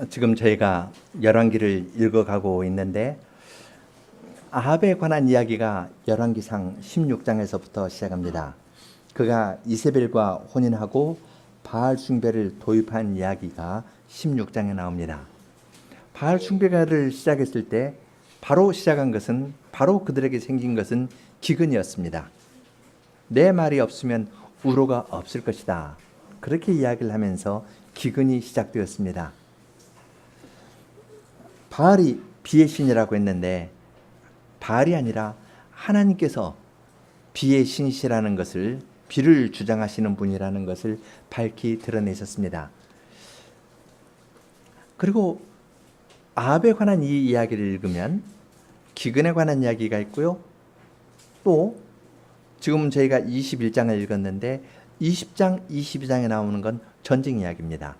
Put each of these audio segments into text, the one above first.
지금 저희가 열왕기를 읽어가고 있는데 아합에 관한 이야기가 열왕기상 16장에서부터 시작합니다. 그가 이세벨과 혼인하고 바알 숭배를 도입한 이야기가 16장에 나옵니다. 바알 숭배를 시작했을 때 바로 시작한 것은 바로 그들에게 생긴 것은 기근이었습니다. 내 말이 없으면 우로가 없을 것이다. 그렇게 이야기를 하면서 기근이 시작되었습니다. 바알이 비의 신이라고 했는데 바알이 아니라 하나님께서 비의 신이시라는 것을, 비를 주장하시는 분이라는 것을 밝히 드러내셨습니다. 그리고 아합에 관한 이 이야기를 읽으면 기근에 관한 이야기가 있고요. 또 지금 저희가 21장을 읽었는데 20장, 22장에 나오는 건 전쟁 이야기입니다.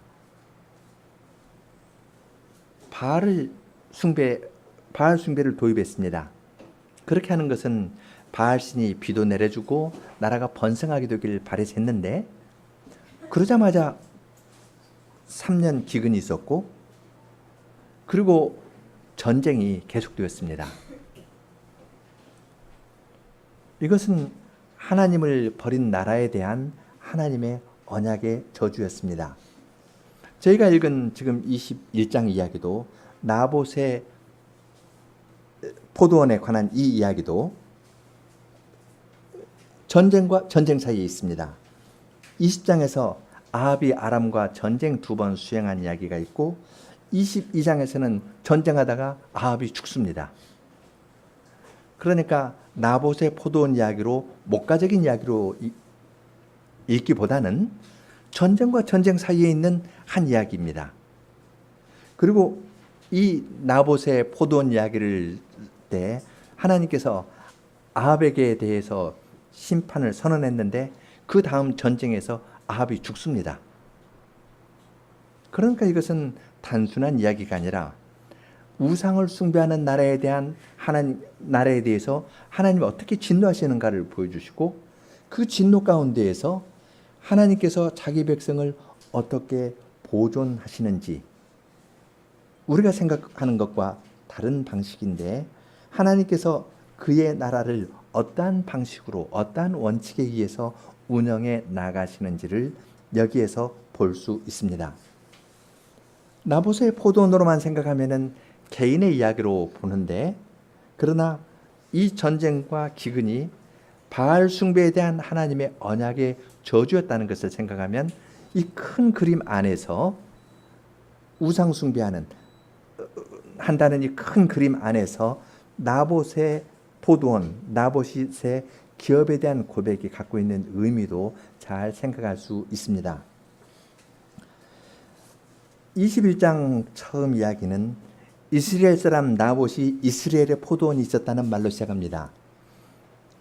바알 숭배를 도입했습니다. 그렇게 하는 것은 바알 신이 비도 내려주고 나라가 번성하게 되길 바라서 했는데, 그러자마자 3년 기근이 있었고 그리고 전쟁이 계속되었습니다. 이것은 하나님을 버린 나라에 대한 하나님의 언약의 저주였습니다. 저희가 읽은 지금 21장 이야기도, 나봇의 포도원에 관한 이 이야기도 전쟁과 전쟁 사이에 있습니다. 20장에서 아합이 아람과 전쟁 2번 수행한 이야기가 있고 22장에서는 전쟁하다가 아합이 죽습니다. 그러니까 나봇의 포도원 이야기로 목가적인 이야기로 읽기보다는 전쟁과 전쟁 사이에 있는 한 이야기입니다. 그리고 이 나봇의 포도원 이야기를 때 하나님께서 아합에게 대해서 심판을 선언했는데 그 다음 전쟁에서 아합이 죽습니다. 그러니까 이것은 단순한 이야기가 아니라 우상을 숭배하는 나라에 대한 나라에 대해서 하나님이 어떻게 진노하시는가를 보여주시고, 그 진노 가운데에서 하나님께서 자기 백성을 어떻게 보존하시는지, 우리가 생각하는 것과 다른 방식인데 하나님께서 그의 나라를 어떠한 방식으로, 어떠한 원칙에 의해서 운영해 나가시는지를 여기에서 볼 수 있습니다. 나봇의 포도원으로만 생각하면은 개인의 이야기로 보는데, 그러나 이 전쟁과 기근이 바알 숭배에 대한 하나님의 언약의 저주였다는 것을 생각하면 이 큰 그림 안에서, 우상 숭배하는 한다는 이 큰 그림 안에서 나봇의 포도원, 나봇의 기업에 대한 고백이 갖고 있는 의미도 잘 생각할 수 있습니다. 21장 처음 이야기는 이스라엘 사람 나봇이 이스라엘에 포도원이 있었다는 말로 시작합니다.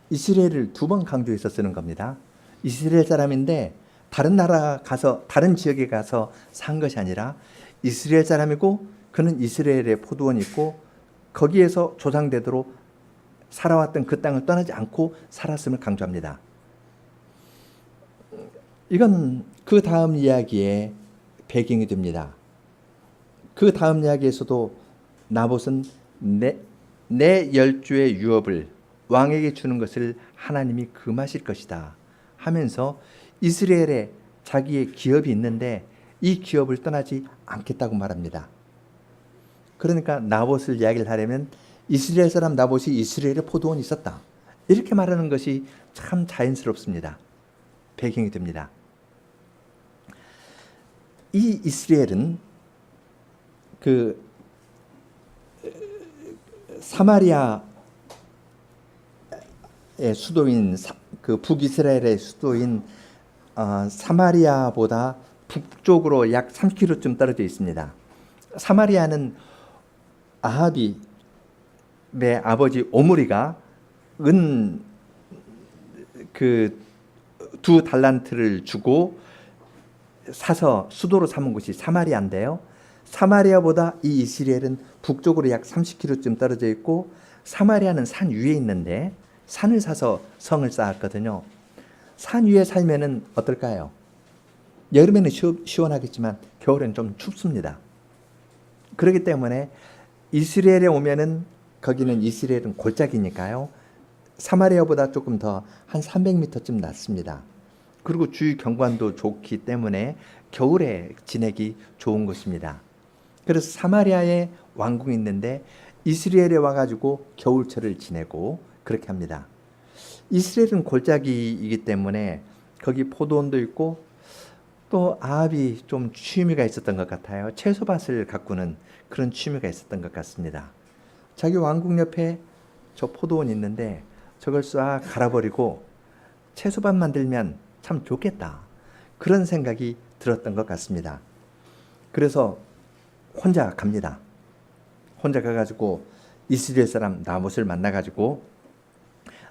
이스라엘을 2번 강조해서 쓰는 겁니다. 이스라엘 사람인데 다른 나라 가서, 다른 지역에 가서 산 것이 아니라 이스라엘 사람이고 그는 이스라엘에 포도원이 있고 거기에서 조상되도록 살아왔던 그 땅을 떠나지 않고 살았음을 강조합니다. 이건 그 다음 이야기의 배경이 됩니다. 그 다음 이야기에서도 나봇은 내 열조의 유업을 왕에게 주는 것을 하나님이 금하실 것이다 하면서 이스라엘에 자기의 기업이 있는데 이 기업을 떠나지 않겠다고 말합니다. 그러니까 나봇을 이야기를 하려면 이스라엘 사람 나봇이 이스라엘에 포도원이 있었다, 이렇게 말하는 것이 참 자연스럽습니다. 배경이 됩니다. 이 이스라엘은 그 사마리아의 수도인, 그 북이스라엘의 수도인 사마리아보다 북쪽으로 약 30km쯤 떨어져 있습니다. 사마리아는 아합의 아버지 오므리가 은 그 2달란트를 주고 사서 수도로 삼은 곳이 사마리아인데요. 사마리아보다 이 이스라엘은 북쪽으로 약 30km쯤 떨어져 있고, 사마리아는 산 위에 있는데 산을 사서 성을 쌓았거든요. 산 위에 살면은 어떨까요? 여름에는 시원하겠지만 겨울에는 좀 춥습니다. 그렇기 때문에 이스라엘에 오면은 거기는 이스라엘은 골짜기니까요. 사마리아보다 조금 더 한 300m쯤 낮습니다. 그리고 주위 경관도 좋기 때문에 겨울에 지내기 좋은 곳입니다. 그래서 사마리아에 왕궁이 있는데 이스라엘에 와가지고 겨울철을 지내고 그렇게 합니다. 이스라엘은 골짜기이기 때문에 거기 포도원도 있고 또 아합이 좀 취미가 있었던 것 같아요. 채소밭을 가꾸는 그런 취미가 있었던 것 같습니다. 자기 왕궁 옆에 저 포도원이 있는데 저걸 싹 갈아버리고 채소밭 만들면 참 좋겠다. 그런 생각이 들었던 것 같습니다. 그래서 혼자 갑니다. 혼자 가가지고 이스라엘 사람 나봇을 만나가지고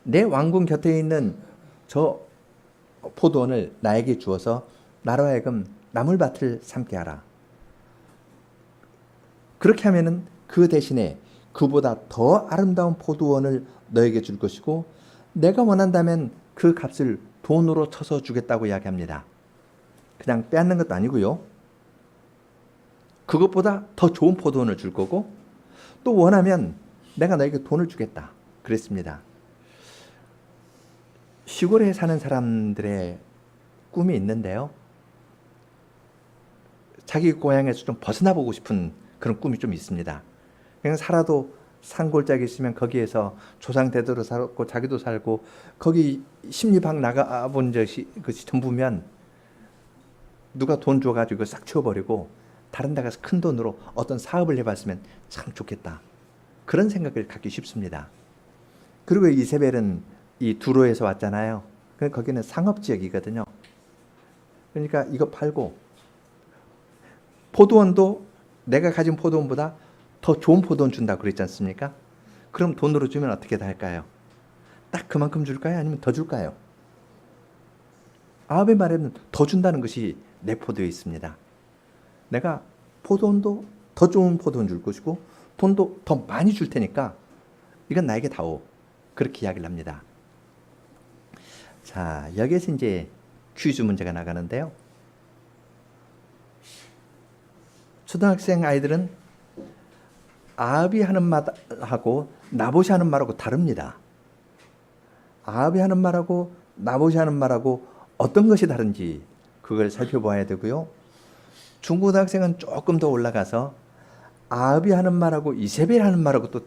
내 왕궁 곁에 있는 저 포도원을 나에게 주어서 나로 하여금 나물밭을 삼게 하라. 그렇게 하면은 그 대신에 그보다 더 아름다운 포도원을 너에게 줄 것이고 내가 원한다면 그 값을 돈으로 쳐서 주겠다고 이야기합니다. 그냥 빼앗는 것도 아니고요. 그것보다 더 좋은 포도원을 줄 거고 또 원하면 내가 너에게 돈을 주겠다. 그랬습니다. 시골에 사는 사람들의 꿈이 있는데요. 자기 고향에서 좀 벗어나 보고 싶은 그런 꿈이 좀 있습니다. 그냥 살아도 산골짜기 있으면 거기에서 조상 대대로 살았고 자기도 살고 거기 심리박 나가본 적이 전부면 누가 돈 줘가지고 싹 치워버리고 다른 데 가서 큰 돈으로 어떤 사업을 해봤으면 참 좋겠다. 그런 생각을 갖기 쉽습니다. 그리고 이세벨은 이 두로에서 왔잖아요. 거기는 상업지역이거든요. 그러니까 이거 팔고 포도원도 내가 가진 포도원보다 더 좋은 포도원 준다고 그랬지 않습니까? 그럼 돈으로 주면 어떻게 할까요? 딱 그만큼 줄까요? 아니면 더 줄까요? 아합의 말에는 더 준다는 것이 내포되어 있습니다. 내가 포도원도 더 좋은 포도원 줄 것이고 돈도 더 많이 줄 테니까 이건 나에게 다오. 그렇게 이야기를 합니다. 자, 여기에서 이제 퀴즈 문제가 나가는데요. 초등학생 아이들은 아합이 하는 말하고 나봇이 하는 말하고 다릅니다. 아합이 하는 말하고 나봇이 하는 말하고 어떤 것이 다른지 그걸 살펴봐야 되고요. 중고등학생은 조금 더 올라가서 아합이 하는 말하고 이세벨이 하는 말하고 또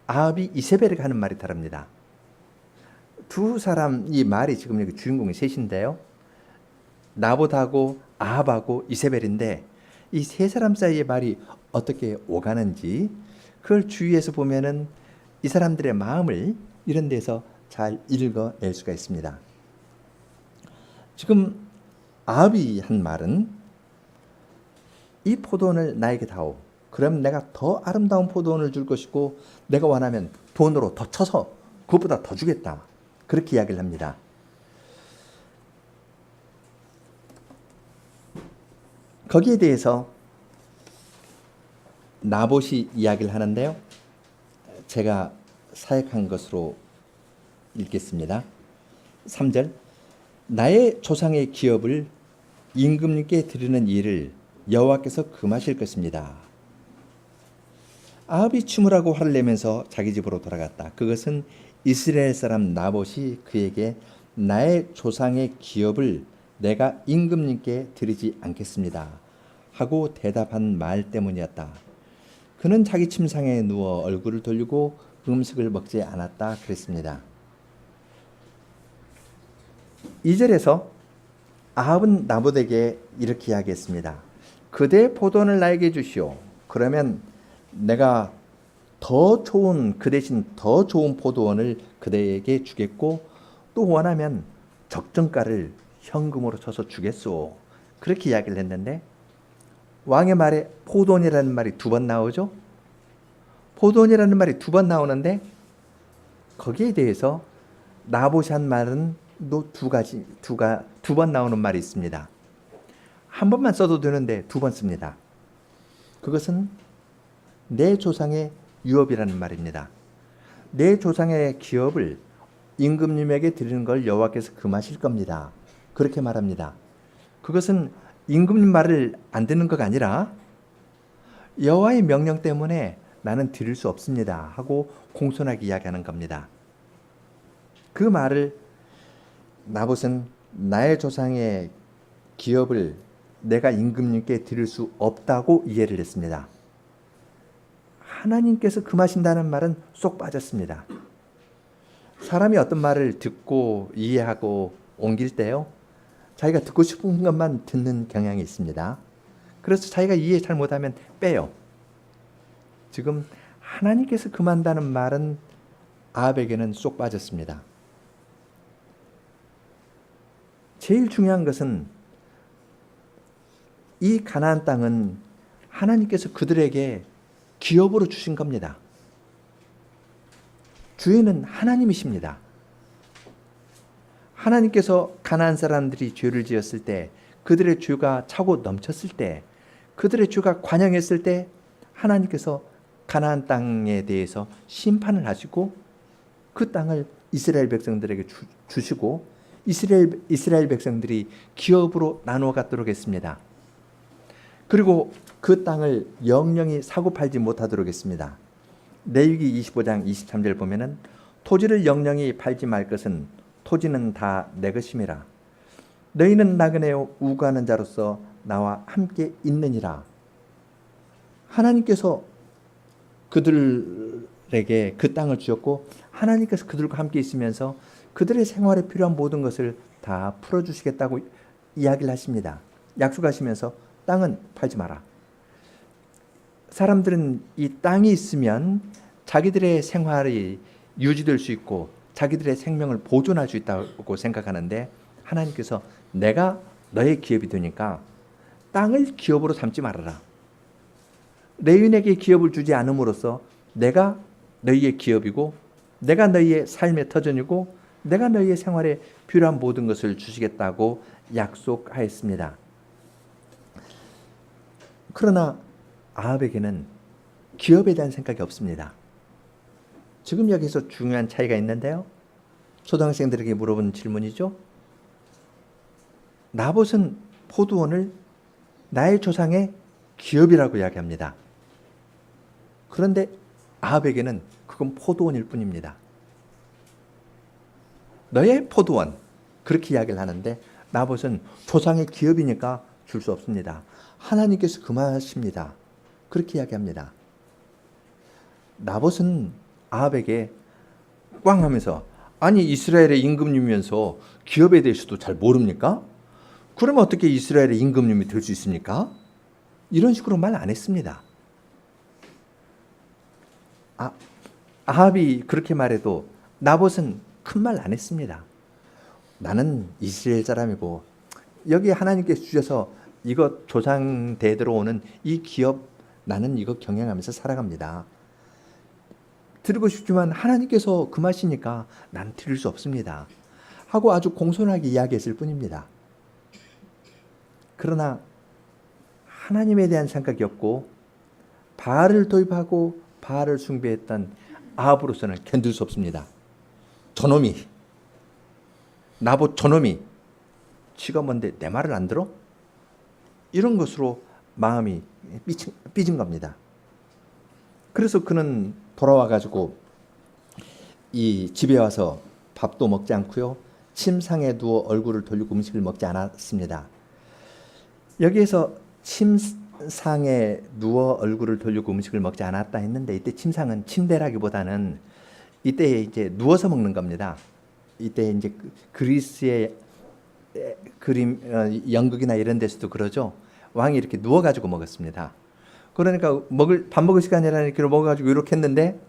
아합이 이세벨이 하는 말이 다릅니다. 두 사람 이 말이 지금 여기 주인공이 셋인데요. 나봇하고 아합하고 이세벨인데 이 세 사람 사이의 말이 어떻게 오가는지 그걸 주위에서 보면은 이 사람들의 마음을 이런 데서 잘 읽어낼 수가 있습니다. 지금 아합이 한 말은 이 포도원을 나에게 다오. 그럼 내가 더 아름다운 포도원을 줄 것이고 내가 원하면 돈으로 더 쳐서 그것보다 더 주겠다. 그렇게 이야기를 합니다. 거기에 대해서 나봇이 이야기를 하는데요. 제가 사역한 것으로 읽겠습니다. 3절 나의 조상의 기업을 임금님께 드리는 일을 여호와께서 금하실 것입니다. 아합이 추물하고 화를 내면서 자기 집으로 돌아갔다. 그것은 이스라엘 사람 나봇이 그에게 나의 조상의 기업을 내가 임금님께 드리지 않겠습니다 하고 대답한 말 때문이었다. 그는 자기 침상에 누워 얼굴을 돌리고 음식을 먹지 않았다 그랬습니다. 2절에서 아합은 나봇에게 이렇게 이야기했습니다. 그대의 포도원을 나에게 주시오. 그러면 내가 더 좋은 그 대신 더 좋은 포도원을 그대에게 주겠고 또 원하면 적정가를 현금으로 쳐서 주겠소. 그렇게 이야기를 했는데 왕의 말에 포도원이라는 말이 두 번 나오죠. 포도원이라는 말이 두 번 나오는데 거기에 대해서 나봇이 한 말은 두 번 나오는 말이 있습니다. 한 번만 써도 되는데 두 번 씁니다. 그것은 내 조상의 유업이라는 말입니다. 내 조상의 기업을 임금님에게 드리는 걸 여호와께서 금하실 겁니다. 그렇게 말합니다. 그것은 임금님 말을 안 듣는 것가 아니라 여호와의 명령 때문에 나는 드릴 수 없습니다 하고 공손하게 이야기하는 겁니다. 그 말을 나봇은 나의 조상의 기업을 내가 임금님께 드릴 수 없다고 이해를 했습니다. 하나님께서 금하신다는 말은 쏙 빠졌습니다. 사람이 어떤 말을 듣고 이해하고 옮길 때요, 자기가 듣고 싶은 것만 듣는 경향이 있습니다. 그래서 자기가 이해 잘 못하면 빼요. 지금 하나님께서 금한다는 말은 아합에게는 쏙 빠졌습니다. 제일 중요한 것은 이 가나안 땅은 하나님께서 그들에게 기업으로 주신 겁니다. 주인은 하나님이십니다. 하나님께서 가나안 사람들이 죄를 지었을 때, 그들의 죄가 차고 넘쳤을 때, 그들의 죄가 관영했을 때 하나님께서 가나안 땅에 대해서 심판을 하시고 그 땅을 이스라엘 백성들에게 주시고 이스라엘 백성들이 기업으로 나누어 갖도록 했습니다. 그리고 그 땅을 영영이 사고 팔지 못하도록 했습니다. 레위기 25장 23절 보면은 토지를 영영이 팔지 말 것은 토지는 다 내 것임이라. 너희는 나그네 우고하는 자로서 나와 함께 있느니라. 하나님께서 그들에게 그 땅을 주셨고 하나님께서 그들과 함께 있으면서 그들의 생활에 필요한 모든 것을 다 풀어주시겠다고 이야기를 하십니다. 약속하시면서 땅은 팔지 마라. 사람들은 이 땅이 있으면 자기들의 생활이 유지될 수 있고 자기들의 생명을 보존할 수 있다고 생각하는데, 하나님께서 내가 너의 기업이 되니까 땅을 기업으로 삼지 말아라. 레위인에게 기업을 주지 않음으로써 내가 너희의 기업이고 내가 너희의 삶의 터전이고 내가 너희의 생활에 필요한 모든 것을 주시겠다고 약속하였습니다. 그러나 아합에게는 기업에 대한 생각이 없습니다. 지금 여기서 중요한 차이가 있는데요. 초등학생들에게 물어본 질문이죠. 나봇은 포도원을 나의 조상의 기업이라고 이야기합니다. 그런데 아합에게는 그건 포도원일 뿐입니다. 너의 포도원, 그렇게 이야기를 하는데 나봇은 조상의 기업이니까 줄 수 없습니다. 하나님께서 금하십니다. 그렇게 이야기합니다. 나봇은 아합에게 꽝 하면서, 아니 이스라엘의 임금님이면서 기업에 대해서도 잘 모릅니까? 그러면 어떻게 이스라엘의 임금님이 될 수 있습니까? 이런 식으로 말 안 했습니다. 아합이 그렇게 말해도 나봇은 큰 말 안 했습니다. 나는 이스라엘 사람이고 여기 하나님께서 주셔서 이거 조상 대대로 오는 이 기업 나는 이거 경영하면서 살아갑니다. 드리고 싶지만 하나님께서 금하시니까 난 드릴 수 없습니다 하고 아주 공손하게 이야기했을 뿐입니다. 그러나 하나님에 대한 생각이 없고 바알을 도입하고 바알을 숭배했던 아합으로서는 견딜 수 없습니다. 저놈이, 나봇 저놈이, 지가 뭔데 내 말을 안 들어? 이런 것으로 마음이 삐진 겁니다. 그래서 그는 돌아와가지고 이 집에 와서 밥도 먹지 않고요, 침상에 누워 얼굴을 돌리고 음식을 먹지 않았습니다. 여기에서 침상에 누워 얼굴을 돌리고 음식을 먹지 않았다 했는데, 이때 침상은 침대라기보다는 이때 이제 누워서 먹는 겁니다. 이때 이제 그리스의 그림, 연극이나 이런 데서도 그러죠. 왕이 이렇게 누워가지고 먹었습니다. 그러니까 밥 먹을 시간이라는 이렇게 먹어가지고 이렇게 했는데,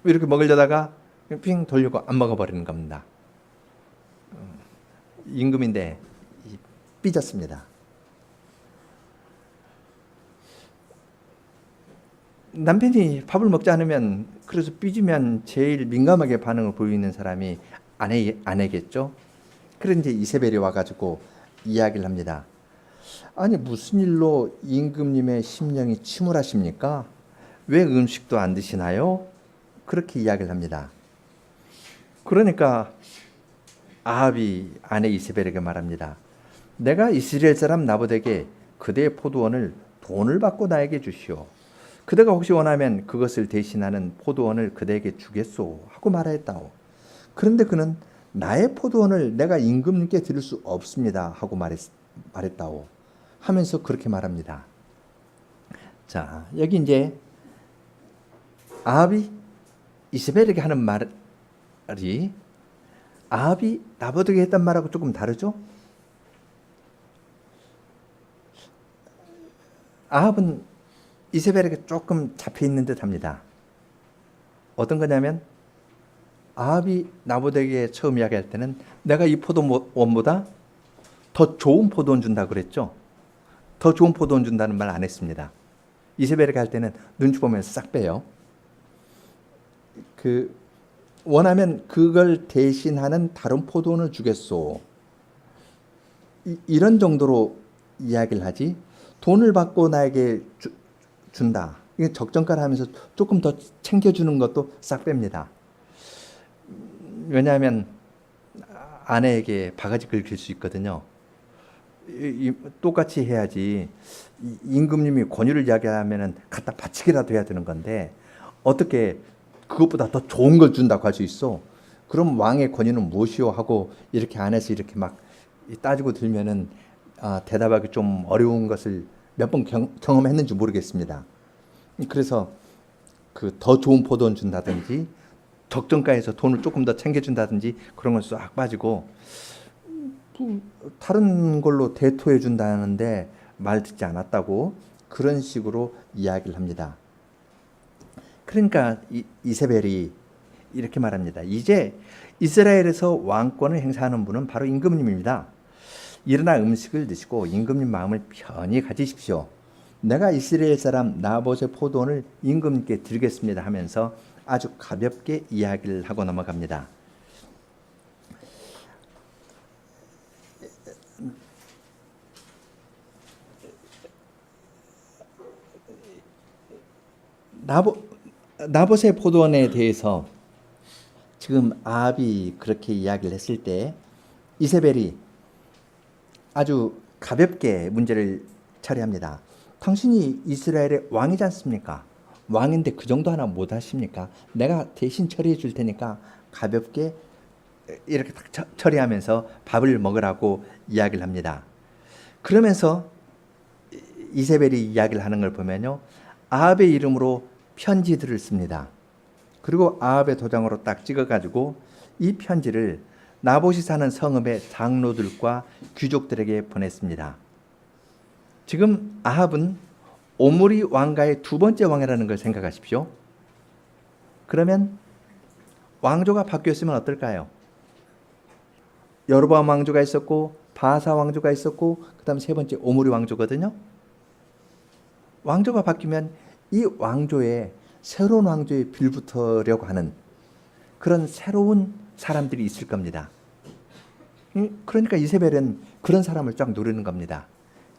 이렇게 먹으려다가 핑 돌리고 안 먹어버리는 겁니다. 임금인데 삐졌습니다. 남편이 밥을 먹지 않으면, 그래서 삐지면 제일 민감하게 반응을 보이는 사람이 아내겠죠. 그래서 이제 이세벨이 와가지고 이야기를 합니다. 아니 무슨 일로 임금님의 심령이 침울하십니까? 왜 음식도 안 드시나요? 그렇게 이야기를 합니다. 그러니까 아합이 아내 이세벨에게 말합니다. 내가 이스라엘 사람 나봇에게 그대의 포도원을 돈을 받고 나에게 주시오. 그대가 혹시 원하면 그것을 대신하는 포도원을 그대에게 주겠소 하고 말하였다오. 그런데 그는 나의 포도원을 내가 임금님께 드릴 수 없습니다 하고 말했다오 하면서 그렇게 말합니다. 자, 여기 이제 아합이 이세벨에게 하는 말이 아합이 나보드에게 했던 말하고 조금 다르죠? 아합은 이세벨에게 조금 잡혀 있는 듯 합니다. 어떤 거냐면 아합이 나보드에게 처음 이야기할 때는 내가 이 포도원보다 더 좋은 포도원 준다고 그랬죠. 더 좋은 포도원 준다는 말 안 했습니다. 이세벨에게 할 때는 눈치 보면서 싹 빼요. 원하면 그걸 대신하는 다른 포도원을 주겠소. 이런 정도로 이야기를 하지 돈을 받고 나에게 준다. 이게 적정가를 하면서 조금 더 챙겨주는 것도 싹 뺍니다. 왜냐하면 아내에게 바가지 긁힐 수 있거든요. 똑같이 해야지. 임금님이 권유를 이야기하면 갖다 바치기라도 해야 되는 건데 어떻게 그것보다 더 좋은 걸 준다고 할 수 있어? 그럼 왕의 권유는 무엇이요? 하고 이렇게 안에서 이렇게 막 따지고 들면은 대답하기 좀 어려운 것을 몇 번 경험했는지 모르겠습니다. 그래서 그 더 좋은 포도원 준다든지 적정가에서 돈을 조금 더 챙겨준다든지 그런 건 싹 빠지고 다른 걸로 대토해 준다는데 말 듣지 않았다고 그런 식으로 이야기를 합니다. 그러니까 이세벨이 이렇게 말합니다. 이제 이스라엘에서 왕권을 행사하는 분은 바로 임금님입니다. 일어나 음식을 드시고 임금님 마음을 편히 가지십시오. 내가 이스라엘 사람 나봇의 포도원을 임금님께 드리겠습니다 하면서 아주 가볍게 이야기를 하고 넘어갑니다. 나봇의 포도원에 대해서 지금 아합이 그렇게 이야기를 했을 때 이세벨이 아주 가볍게 문제를 처리합니다. 당신이 이스라엘의 왕이지 않습니까? 왕인데 그 정도 하나 못 하십니까? 내가 대신 처리해 줄 테니까 가볍게 이렇게 딱 처리하면서 밥을 먹으라고 이야기를 합니다. 그러면서 이세벨이 이야기를 하는 걸 보면요. 아합의 이름으로 편지들을 씁니다. 그리고 아합의 도장으로 딱 찍어가지고 이 편지를 나봇이 사는 성읍의 장로들과 귀족들에게 보냈습니다. 지금 아합은 오므리 왕가의 두 번째 왕이라는 걸 생각하십시오. 그러면 왕조가 바뀌었으면 어떨까요? 여로보암 왕조가 있었고 바사 왕조가 있었고 그 다음 세 번째 오므리 왕조거든요. 왕조가 바뀌면 이 왕조에 새로운 왕조에 빌붙으려고 하는 그런 새로운 사람들이 있을 겁니다. 그러니까 이세벨은 그런 사람을 쫙 노리는 겁니다.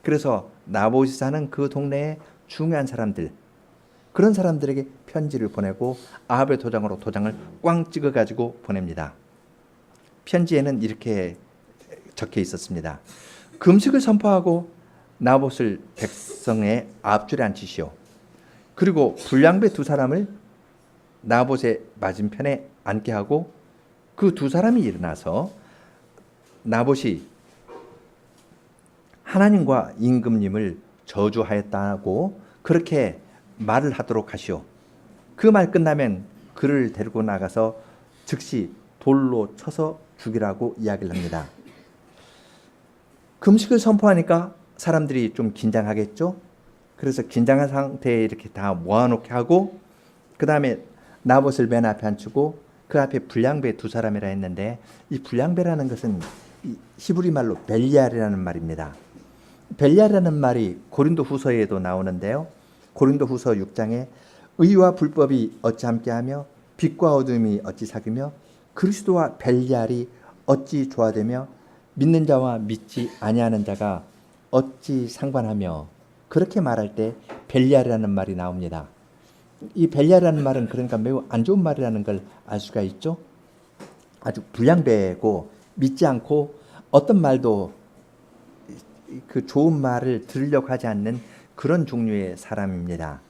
그래서 나봇이 사는 그 동네의 중요한 사람들, 그런 사람들에게 편지를 보내고 아합의 도장으로 도장을 꽝 찍어가지고 보냅니다. 편지에는 이렇게 적혀 있었습니다. 금식을 선포하고 나봇을 백성의 앞줄에 앉히시오. 그리고 불량배 두 사람을 나봇의 맞은편에 앉게 하고 그 두 사람이 일어나서 나봇이 하나님과 임금님을 저주하였다고 그렇게 말을 하도록 하시오. 그 말 끝나면 그를 데리고 나가서 즉시 돌로 쳐서 죽이라고 이야기를 합니다. 금식을 선포하니까 사람들이 좀 긴장하겠죠. 그래서 긴장한 상태에 이렇게 다 모아놓게 하고 그 다음에 나봇을 맨 앞에 앉히고 그 앞에 불량배 두 사람이라 했는데 이 불량배라는 것은 히브리 말로 벨리알이라는 말입니다. 벨리알이라는 말이 고린도 후서에도 나오는데요. 고린도 후서 6장에 의와 불법이 어찌 함께하며 빛과 어둠이 어찌 사귀며 그리스도와 벨리알이 어찌 조화되며 믿는 자와 믿지 아니하는 자가 어찌 상관하며 그렇게 말할 때 벨리알이라는 말이 나옵니다. 이 벨리알이라는 말은 그러니까 매우 안 좋은 말이라는 걸 알 수가 있죠. 아주 불량배고 믿지 않고 어떤 말도 그 좋은 말을 들으려고 하지 않는 그런 종류의 사람입니다.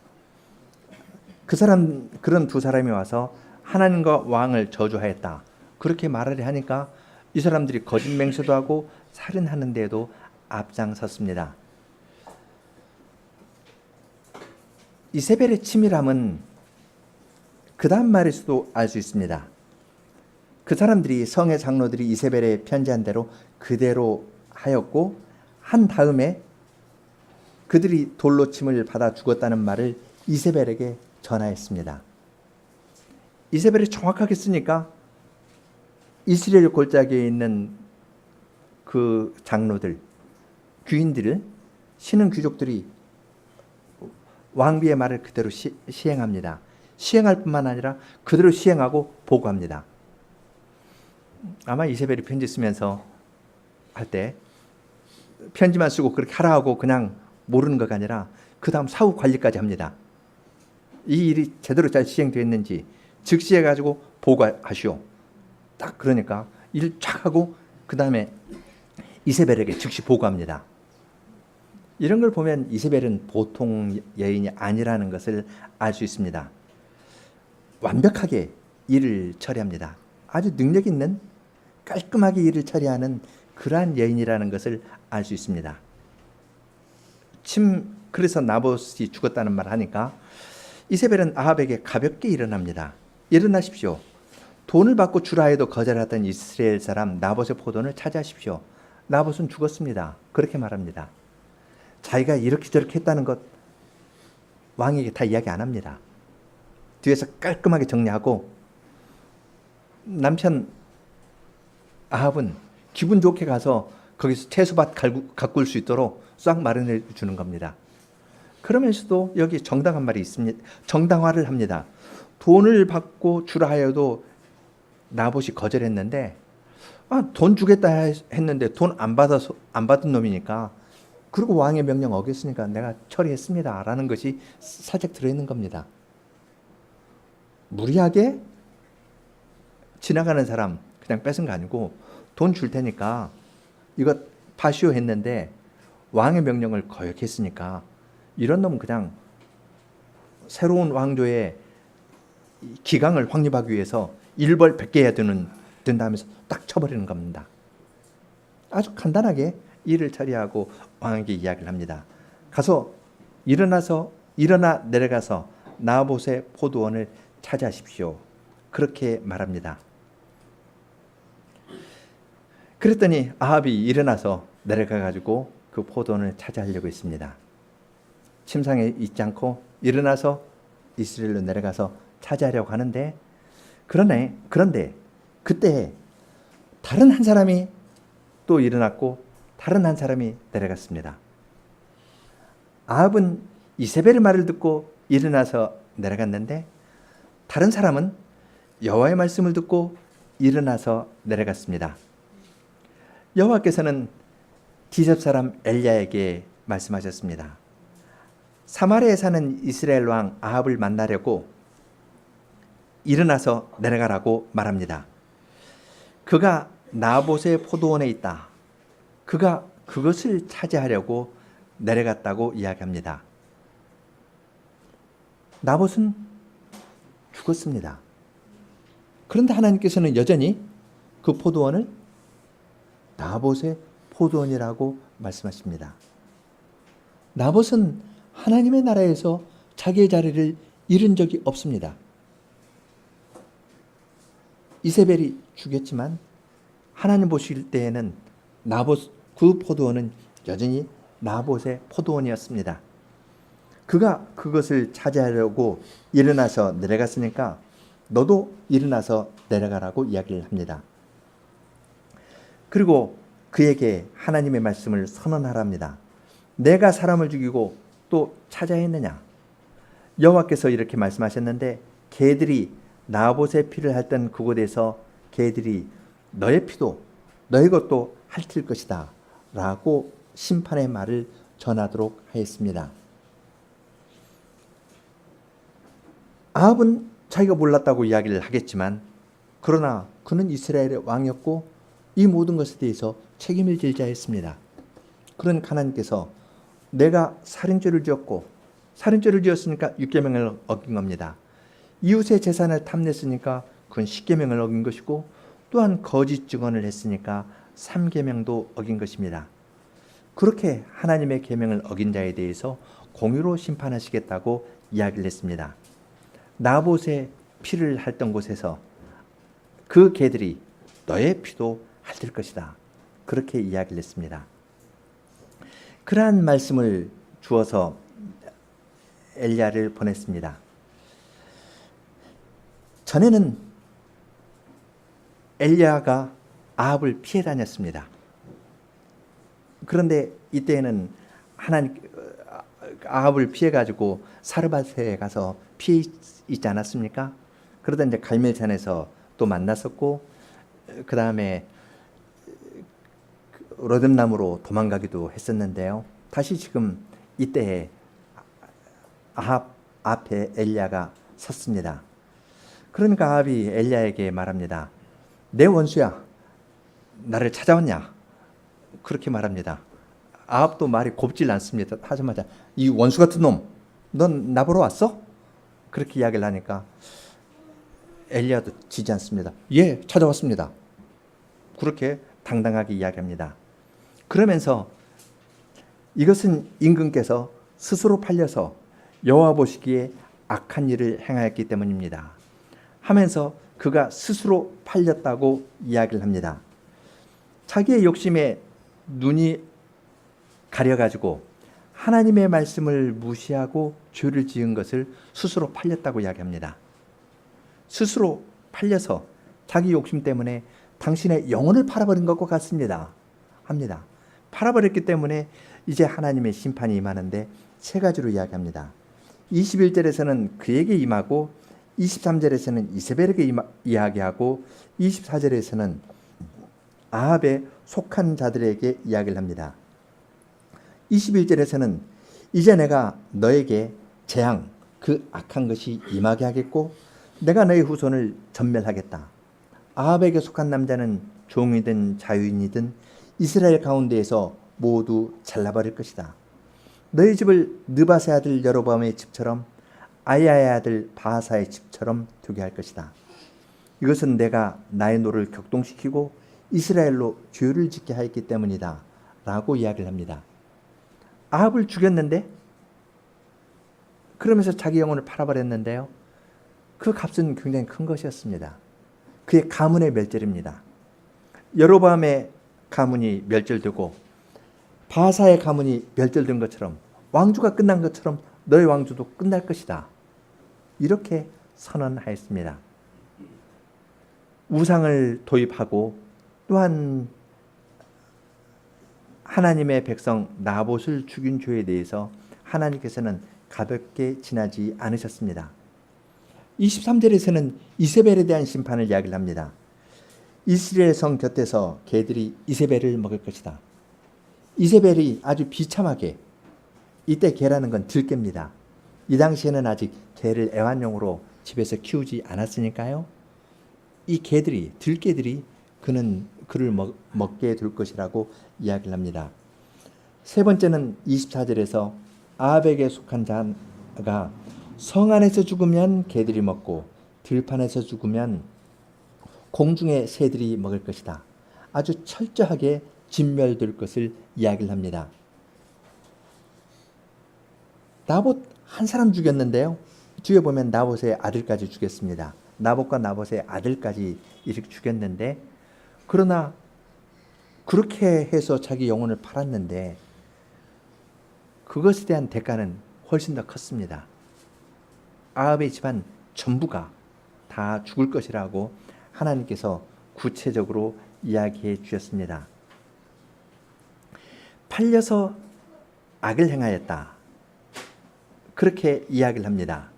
그런 두 사람이 와서 하나님과 왕을 저주하였다. 그렇게 말을 하니까 이 사람들이 거짓 맹세도 하고 살인하는 데에도 앞장섰습니다. 이세벨의 치밀함은 그 다음 말에서도 알 수 있습니다. 그 사람들이 성의 장로들이 이세벨의 편지한 대로 그대로 하였고 한 다음에 그들이 돌로 침을 받아 죽었다는 말을 이세벨에게 전하였습니다. 이세벨이 정확하게 쓰니까 이스라엘 골짜기에 있는 그 장로들, 귀인들을 신은 귀족들이 왕비의 말을 그대로 시행합니다. 시행할 뿐만 아니라 그대로 시행하고 보고합니다. 아마 이세벨이 편지 쓰면서 할 때 편지만 쓰고 그렇게 하라 하고 그냥 모르는 것가 아니라 그 다음 사후 관리까지 합니다. 이 일이 제대로 잘 시행되었는지 즉시 해가지고 보고하시오. 딱 그러니까 일 쫙 하고 그 다음에 이세벨에게 즉시 보고합니다. 이런 걸 보면 이세벨은 보통 여인이 아니라는 것을 알 수 있습니다. 완벽하게 일을 처리합니다. 아주 능력 있는 깔끔하게 일을 처리하는 그러한 여인이라는 것을 알 수 있습니다. 그래서 나봇이 죽었다는 말 하니까 이세벨은 아합에게 가볍게 일어납니다. 일어나십시오. 돈을 받고 주라 해도 거절하던 이스라엘 사람 나봇의 포도원을 차지하십시오. 나봇은 죽었습니다. 그렇게 말합니다. 자기가 이렇게 저렇게 했다는 것 왕에게 다 이야기 안 합니다. 뒤에서 깔끔하게 정리하고 남편 아합은 기분 좋게 가서 거기서 채소밭 가꿀 수 있도록 싹 마련해 주는 겁니다. 그러면서도 여기 정당한 말이 있습니다. 정당화를 합니다. 돈을 받고 주라 하여도 나봇이 거절했는데 돈 주겠다 했는데 돈 안 받은 놈이니까 그리고 왕의 명령 어겼으니까 내가 처리했습니다 라는 것이 살짝 들어있는 겁니다. 무리하게 지나가는 사람 그냥 뺏은 거 아니고 돈 줄 테니까 이거 파시오 했는데 왕의 명령을 거역했으니까 이런 놈은 그냥 새로운 왕조의 기강을 확립하기 위해서 일벌 100개 해야 된다 하면서 딱 쳐버리는 겁니다. 아주 간단하게 일을 처리하고 왕에게 이야기를 합니다. 일어나 내려가서 나봇의 포도원을 차지하십시오. 그렇게 말합니다. 그랬더니 아합이 일어나서 내려가가지고 그 포도원을 차지하려고 했습니다. 침상에 있지 않고 일어나서 이스라엘로 내려가서 차지하려고 하는데 그런데 그때 다른 한 사람이 또 일어났고 다른 한 사람이 내려갔습니다. 아합은 이세벨의 말을 듣고 일어나서 내려갔는데 다른 사람은 여호와의 말씀을 듣고 일어나서 내려갔습니다. 여호와께서는 디셉 사람 엘리야에게 말씀하셨습니다. 사마리아에 사는 이스라엘 왕 아합을 만나려고 일어나서 내려가라고 말합니다. 그가 나봇의 포도원에 있다. 그가 그것을 차지하려고 내려갔다고 이야기합니다. 나봇은 죽었습니다. 그런데 하나님께서는 여전히 그 포도원을 나봇의 포도원이라고 말씀하십니다. 나봇은 하나님의 나라에서 자기의 자리를 잃은 적이 없습니다. 이세벨이 죽였지만 하나님 보실 때에는 그 포도원은 여전히 나봇의 포도원이었습니다. 그가 그것을 차지하려고 일어나서 내려갔으니까 너도 일어나서 내려가라고 이야기를 합니다. 그리고 그에게 하나님의 말씀을 선언하랍니다. 내가 사람을 죽이고 또 찾아했느냐? 여호와께서 이렇게 말씀하셨는데 개들이 나봇의 피를 핥던 그곳에서 개들이 너의 피도 너의 것도 핥을 것이다 라고 심판의 말을 전하도록 하였습니다. 아합은 자기가 몰랐다고 이야기를 하겠지만 그러나 그는 이스라엘의 왕이었고 이 모든 것에 대해서 책임을 질 자였습니다. 그러니까 하나님께서 내가 살인죄를 지었고 살인죄를 지었으니까 6계명을 어긴 겁니다. 이웃의 재산을 탐냈으니까 그건 10계명을 어긴 것이고 또한 거짓 증언을 했으니까 3계명도 어긴 것입니다. 그렇게 하나님의 계명을 어긴 자에 대해서 공의로 심판하시겠다고 이야기를 했습니다. 나봇의 피를 핥던 곳에서 그 개들이 너의 피도 핥을 것이다. 그렇게 이야기를 했습니다. 그러한 말씀을 주어서 엘리야를 보냈습니다. 전에는 엘리야가 아합을 피해 다녔습니다. 그런데 이때에는 하나님 아합을 피해 가지고 사르밧에 가서 피해 있지 않았습니까? 그러다 이제 갈멜산에서 또 만났었고 그 다음에 로뎀나무로 도망가기도 했었는데요. 다시 지금 이때에 아합 앞에 엘리야가 섰습니다. 그러니까 아합이 엘리야에게 말합니다. 내 원수야, 나를 찾아왔냐? 그렇게 말합니다. 아합도 말이 곱질 않습니다. 하자마자 이 원수 같은 놈, 넌 나보러 왔어? 그렇게 이야기를 하니까 엘리야도 지지 않습니다. 예, 찾아왔습니다. 그렇게 당당하게 이야기합니다. 그러면서 이것은 임금께서 스스로 팔려서 여호와 보시기에 악한 일을 행하였기 때문입니다. 하면서 그가 스스로 팔렸다고 이야기를 합니다. 자기의 욕심에 눈이 가려가지고 하나님의 말씀을 무시하고 죄를 지은 것을 스스로 팔렸다고 이야기합니다. 스스로 팔려서 자기 욕심 때문에 당신의 영혼을 팔아버린 것과 같습니다. 합니다. 팔아버렸기 때문에 이제 하나님의 심판이 임하는데 세 가지로 이야기합니다. 21절에서는 그에게 임하고 23절에서는 이세벨에게 이야기하고 24절에서는 아합에 속한 자들에게 이야기를 합니다. 21절에서는 이제 내가 너에게 재앙, 그 악한 것이 임하게 하겠고 내가 너의 후손을 전멸하겠다. 아합에게 속한 남자는 종이든 자유인이든 이스라엘 가운데에서 모두 잘라버릴 것이다. 너희 집을 느밧의 아들 여로보암의 집처럼 아야의 아들 바하사의 집처럼 되게 할 것이다. 이것은 내가 나의 노를 격동시키고 이스라엘로 죄를 짓게 하였기 때문이다. 라고 이야기를 합니다. 아합을 죽였는데 그러면서 자기 영혼을 팔아버렸는데요. 그 값은 굉장히 큰 것이었습니다. 그의 가문의 멸절입니다. 여로보암의 가문이 멸절되고 바하사의 가문이 멸절된 것처럼 왕조가 끝난 것처럼 너의 왕조도 끝날 것이다. 이렇게 선언하였습니다. 우상을 도입하고 또한 하나님의 백성 나봇을 죽인 죄에 대해서 하나님께서는 가볍게 지나지 않으셨습니다. 23절에서는 이세벨에 대한 심판을 이야기를 합니다. 이스라엘 성 곁에서 개들이 이세벨을 먹을 것이다. 이세벨이 아주 비참하게, 이때 개라는 건 들개입니다. 이 당시에는 아직 개를 애완용으로 집에서 키우지 않았으니까요. 이 개들이, 들개들이 그를 먹게 될 것이라고 이야기를 합니다. 세 번째는 24절에서 아합에게 속한 자가 성 안에서 죽으면 개들이 먹고 들판에서 죽으면 공중의 새들이 먹을 것이다. 아주 철저하게 진멸될 것을 이야기를 합니다. 나봇 한 사람 죽였는데요. 뒤에 보면 나봇의 아들까지 죽였습니다. 나봇과 나봇의 아들까지 이렇게 죽였는데 그러나 그렇게 해서 자기 영혼을 팔았는데 그것에 대한 대가는 훨씬 더 컸습니다. 아합의 집안 전부가 다 죽을 것이라고 하나님께서 구체적으로 이야기해 주셨습니다. 팔려서 악을 행하였다. 그렇게 이야기를 합니다.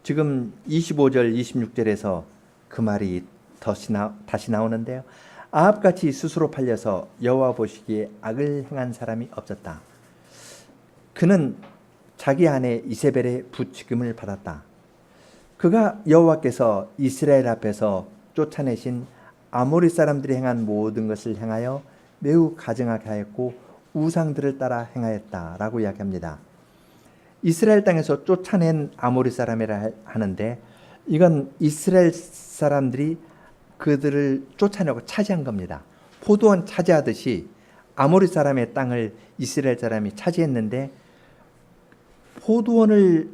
지금 25절, 26절에서 그 말이 다시 나오는데요. 아합같이 스스로 팔려서 여호와 보시기에 악을 행한 사람이 없었다. 그는 자기 아내 이세벨의 부추김을 받았다. 그가 여호와께서 이스라엘 앞에서 쫓아내신 아모리 사람들이 행한 모든 것을 행하여 매우 가증하게 하였고 우상들을 따라 행하였다라고 이야기합니다. 이스라엘 땅에서 쫓아낸 아모리 사람이라 하는데 이건 이스라엘 사람들이 그들을 쫓아내고 차지한 겁니다. 포도원 차지하듯이 아모리 사람의 땅을 이스라엘 사람이 차지했는데 포도원을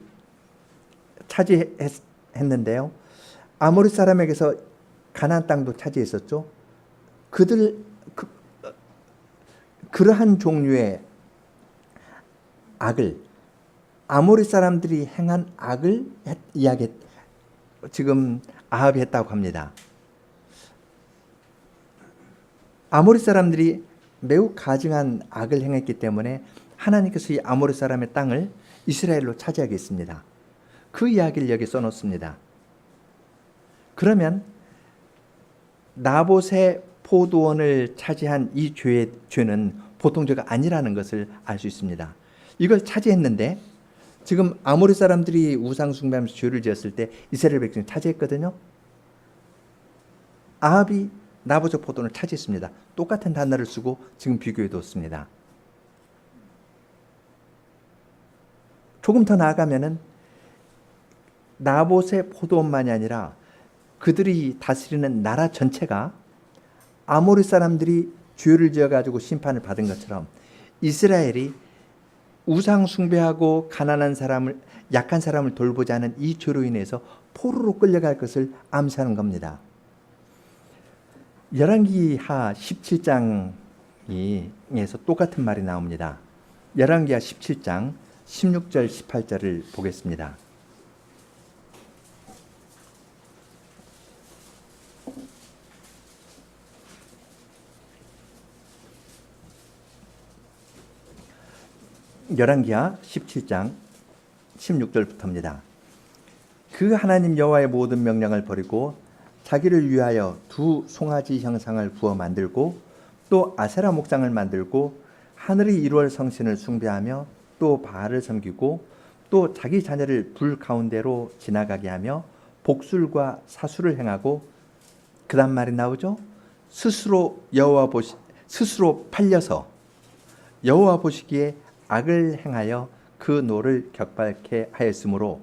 차지했는데요. 아모리 사람에게서 가나안 땅도 차지했었죠. 그러한 종류의 악을 아모리 사람들이 행한 악을 지금 아합이 했다고 합니다. 아모리 사람들이 매우 가증한 악을 행했기 때문에 하나님께서 이 아모리 사람의 땅을 이스라엘로 차지하겠습니다. 그 이야기를 여기 써놓습니다. 그러면 나봇의 포도원을 차지한 이 죄는 보통 죄가 아니라는 것을 알 수 있습니다. 이걸 차지했는데 지금 아모리 사람들이 우상 숭배하면서 죄를 지었을 때 이스라엘 백성이 차지했거든요. 아합이 나봇의 포도원을 차지했습니다. 똑같은 단어를 쓰고 지금 비교해 뒀습니다. 조금 더 나아가면은 나봇의 포도원만이 아니라 그들이 다스리는 나라 전체가 아모리 사람들이 죄를 지어가지고 심판을 받은 것처럼 이스라엘이 우상 숭배하고 가난한 사람을, 약한 사람을 돌보지 않은 이 죄로 인해서 포로로 끌려갈 것을 암시하는 겁니다. 열왕기하 17장에서 똑같은 말이 나옵니다. 열왕기하 17장 16절 18절을 보겠습니다. 열왕기하 17장 16절부터입니다. 그 하나님 여호와의 모든 명령을 버리고 자기를 위하여 두 송아지 형상을 구워 만들고 또 아세라 목상을 만들고 하늘의 이루얼 성신을 숭배하며 또 바알을 섬기고 또 자기 자녀를 불 가운데로 지나가게 하며 복술과 사술을 행하고 그 다음 말이 나오죠. 스스로 팔려서 여호와 보시기에 악을 행하여 그 노를 격발케 하였으므로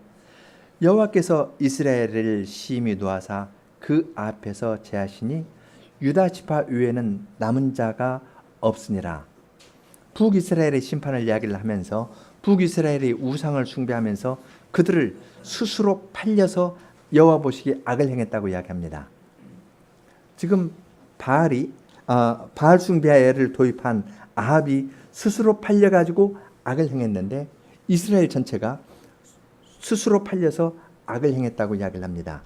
여호와께서 이스라엘을 심히 노하사 그 앞에서 제하시니 유다 지파 외에는 남은 자가 없으니라. 북이스라엘의 심판을 이야기를 하면서 북이스라엘이 우상을 숭배하면서 그들을 스스로 팔려서 여호와 보시기에 악을 행했다고 이야기합니다. 지금 바알 숭배를 도입한 아합이 스스로 팔려가지고 악을 행했는데 이스라엘 전체가 스스로 팔려서 악을 행했다고 이야기를 합니다.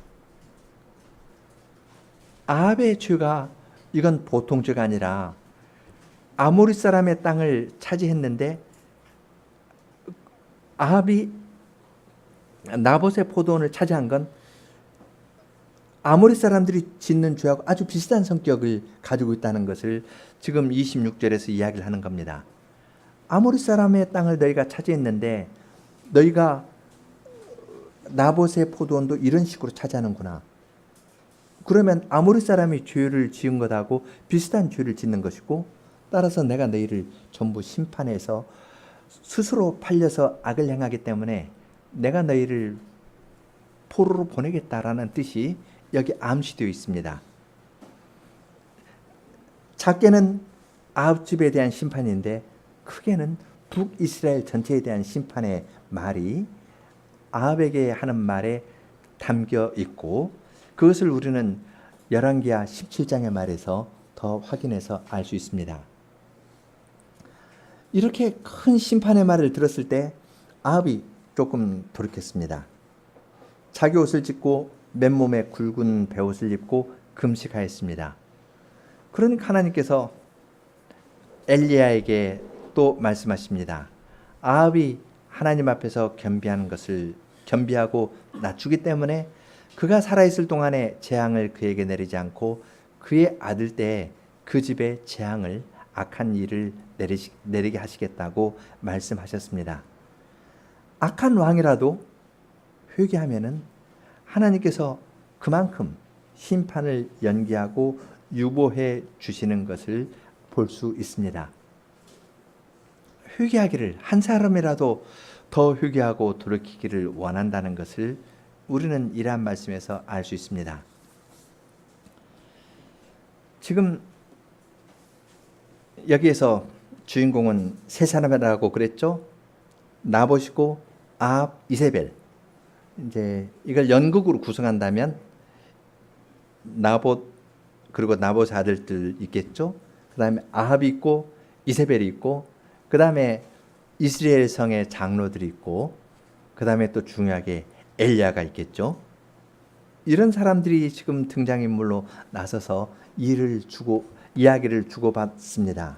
아합의 죄가 이건 보통 죄가 아니라 아모리 사람의 땅을 차지했는데 아합이 나봇의 포도원을 차지한 건 아모리 사람들이 짓는 죄하고 아주 비슷한 성격을 가지고 있다는 것을 지금 26절에서 이야기를 하는 겁니다. 아모리 사람의 땅을 너희가 차지했는데 너희가 나봇의 포도원도 이런 식으로 차지하는구나. 그러면 아모리 사람이 죄를 지은 것하고 비슷한 죄를 짓는 것이고 따라서 내가 너희를 전부 심판해서 스스로 팔려서 악을 행하기 때문에 내가 너희를 포로로 보내겠다라는 뜻이 여기 암시되어 있습니다. 작게는 아합 집에 대한 심판인데 크게는 북이스라엘 전체에 대한 심판의 말이 아합에게 하는 말에 담겨 있고 그것을 우리는 열왕기하 17장의 말에서 더 확인해서 알 수 있습니다. 이렇게 큰 심판의 말을 들었을 때 아합이 조금 돌이켰습니다. 자기 옷을 찢고 맨몸에 굵은 베옷을 입고 금식하였습니다. 그러니까 하나님께서 엘리야에게 또 말씀하십니다. 아합이 하나님 앞에서 겸비하고 낮추기 때문에 그가 살아있을 동안에 재앙을 그에게 내리지 않고 그의 아들 때에 그 집에 재앙을 악한 일을 내리게 하시겠다고 말씀하셨습니다. 악한 왕이라도 회개하면은 하나님께서 그만큼 심판을 연기하고 유보해 주시는 것을 볼 수 있습니다. 회개하기를, 한 사람이라도 더 회개하고 돌이키기를 원한다는 것을 우리는 이러한 말씀에서 알 수 있습니다. 지금 여기에서 주인공은 세 사람이라고 그랬죠? 나봇이고 아합, 이세벨. 이제 이걸 연극으로 구성한다면 나봇, 그리고 나봇의 아들들 있겠죠? 그 다음에 아합이 있고 이세벨이 있고, 그 다음에 이스라엘 성의 장로들이 있고, 그 다음에 또 중요하게 엘리야가 있겠죠. 이런 사람들이 지금 등장인물로 나서서 이야기를 주고받습니다.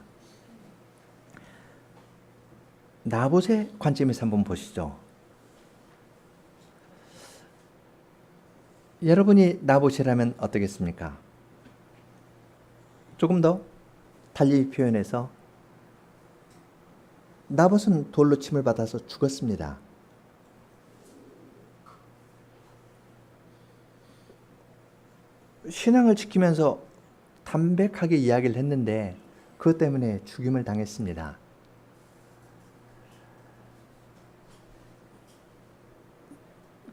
나봇의 관점에서 한번 보시죠. 여러분이 나봇이라면 어떻겠습니까? 조금 더 달리 표현해서 나봇은 돌로 침을 받아서 죽었습니다. 신앙을 지키면서 담백하게 이야기를 했는데 그것 때문에 죽임을 당했습니다.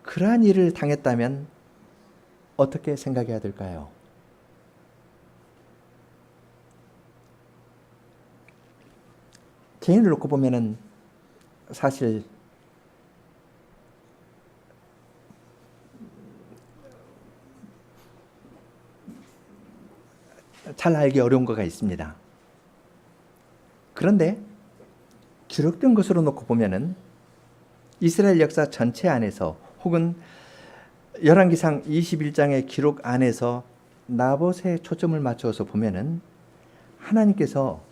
그러한 일을 당했다면 어떻게 생각해야 될까요? 개인을 놓고 보면은 사실 잘 알기 어려운 거가 있습니다. 그런데 기록된 것으로 놓고 보면은 이스라엘 역사 전체 안에서 혹은 열왕기상 21장의 기록 안에서 나봇에 초점을 맞춰서 보면은 하나님께서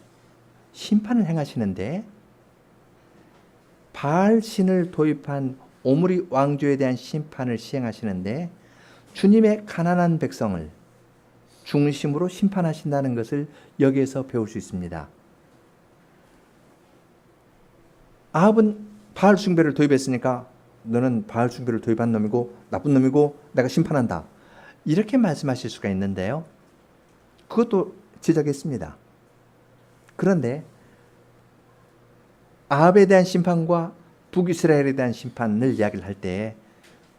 심판을 행하시는데 바알 신을 도입한 오므리 왕조에 대한 심판을 시행하시는데 주님의 가난한 백성을 중심으로 심판하신다는 것을 여기에서 배울 수 있습니다. 아합은 바알 숭배를 도입했으니까 너는 바알 숭배를 도입한 놈이고 나쁜 놈이고 내가 심판한다, 이렇게 말씀하실 수가 있는데요. 그것도 지적했습니다. 그런데 아합에 대한 심판과 북이스라엘에 대한 심판을 이야기를 할 때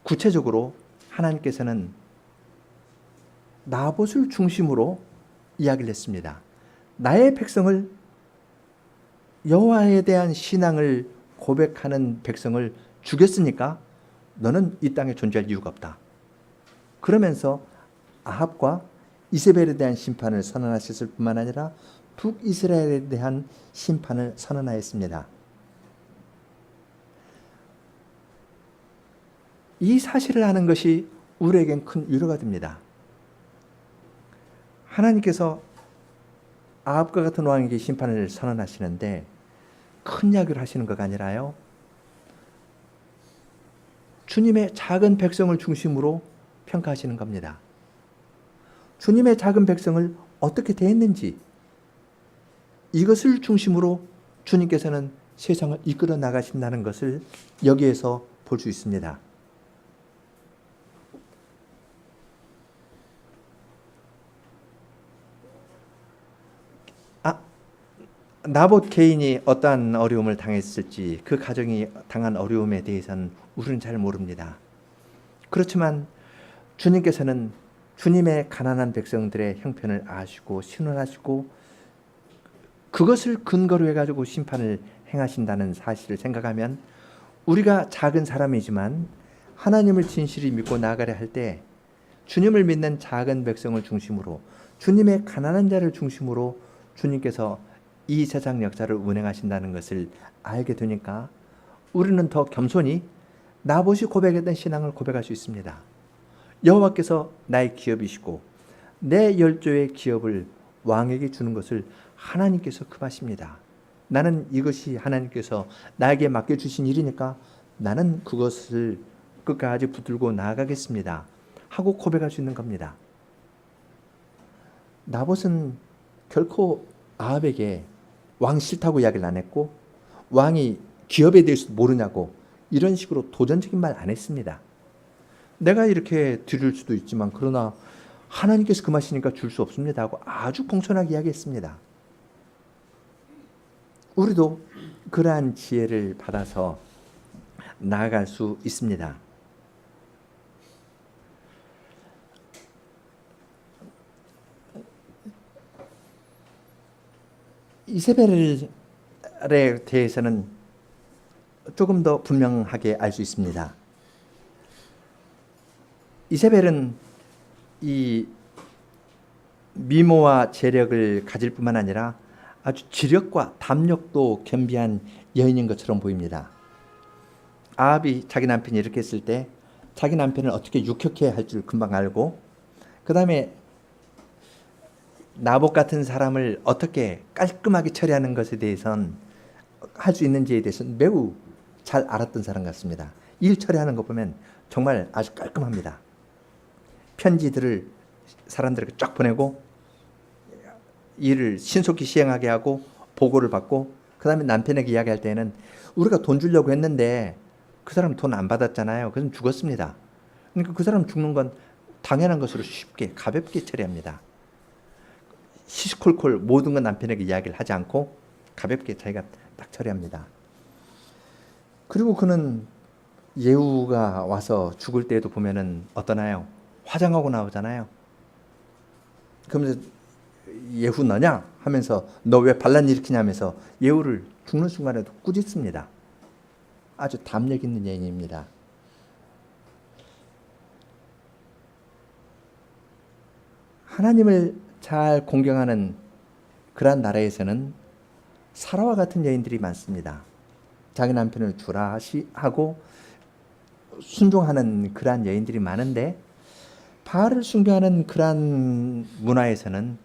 구체적으로 하나님께서는 나봇을 중심으로 이야기를 했습니다. 나의 백성을, 여호와에 대한 신앙을 고백하는 백성을 죽였으니까 너는 이 땅에 존재할 이유가 없다. 그러면서 아합과 이세벨에 대한 심판을 선언하셨을 뿐만 아니라 북이스라엘에 대한 심판을 선언하였습니다. 이 사실을 아는 것이 우리에겐 큰 위로가 됩니다. 하나님께서 아합과 같은 왕에게 심판을 선언하시는데 큰 이야기를 하시는 것가 아니라요, 주님의 작은 백성을 중심으로 평가하시는 겁니다. 주님의 작은 백성을 어떻게 대했는지, 이것을 중심으로 주님께서는 세상을 이끌어 나가신다는 것을 여기에서 볼 수 있습니다. 나봇 개인이 어떠한 어려움을 당했을지, 그 가정이 당한 어려움에 대해서는 우리는 잘 모릅니다. 그렇지만 주님께서는 주님의 가난한 백성들의 형편을 아시고 신원하시고 그것을 근거로 해가지고 심판을 행하신다는 사실을 생각하면 우리가 작은 사람이지만 하나님을 진실히 믿고 나아가려 할 때 주님을 믿는 작은 백성을 중심으로, 주님의 가난한 자를 중심으로 주님께서 이 세상 역사를 운행하신다는 것을 알게 되니까 우리는 더 겸손히 나봇이 고백했던 신앙을 고백할 수 있습니다. 여호와께서 나의 기업이시고 내 열조의 기업을 왕에게 주는 것을 하나님께서 금하십니다. 나는 이것이 하나님께서 나에게 맡겨주신 일이니까 나는 그것을 끝까지 붙들고 나아가겠습니다 하고 고백할 수 있는 겁니다. 나봇은 결코 아합에게 왕 싫다고 이야기를 안 했고, 왕이 기업에 대해서 모르냐고 이런 식으로 도전적인 말 안 했습니다. 내가 이렇게 드릴 수도 있지만 그러나 하나님께서 금하시니까 줄 수 없습니다 하고 아주 공손하게 이야기했습니다. 우리도 그러한 지혜를 받아서 나아갈 수 있습니다. 이세벨에 대해서는 조금 더 분명하게 알 수 있습니다. 이세벨은 이 미모와 재력을 가질 뿐만 아니라 아주 지력과 담력도 겸비한 여인인 것처럼 보입니다. 아합이 자기 남편이 이렇게 했을 때 자기 남편을 어떻게 유혹해야 할 줄 금방 알고, 그 다음에 나봇 같은 사람을 어떻게 깔끔하게 처리하는 것에 대해서는 할 수 있는지에 대해서는 매우 잘 알았던 사람 같습니다. 일 처리하는 거 보면 정말 아주 깔끔합니다. 편지들을 사람들에게 쫙 보내고 일을 신속히 시행하게 하고 보고를 받고, 그 다음에 남편에게 이야기할 때는 우리가 돈 주려고 했는데 그 사람 돈 안 받았잖아요. 그래서 죽었습니다. 그러니까 그 사람 죽는 건 당연한 것으로 쉽게 가볍게 처리합니다. 시시콜콜 모든 건 남편에게 이야기를 하지 않고 가볍게 자기가 딱 처리합니다. 그리고 그는 예후가 와서 죽을 때에도 보면은 어떠나요? 화장하고 나오잖아요. 그러면서 예후 너냐? 하면서 너 왜 반란 일으키냐면서 예후를 죽는 순간에도 꾸짖습니다. 아주 담력 있는 여인입니다. 하나님을 잘 공경하는 그러한 나라에서는 사라와 같은 여인들이 많습니다. 자기 남편을 주라 하고 순종하는 그러한 여인들이 많은데, 바알을 숭배하는 그러한 문화에서는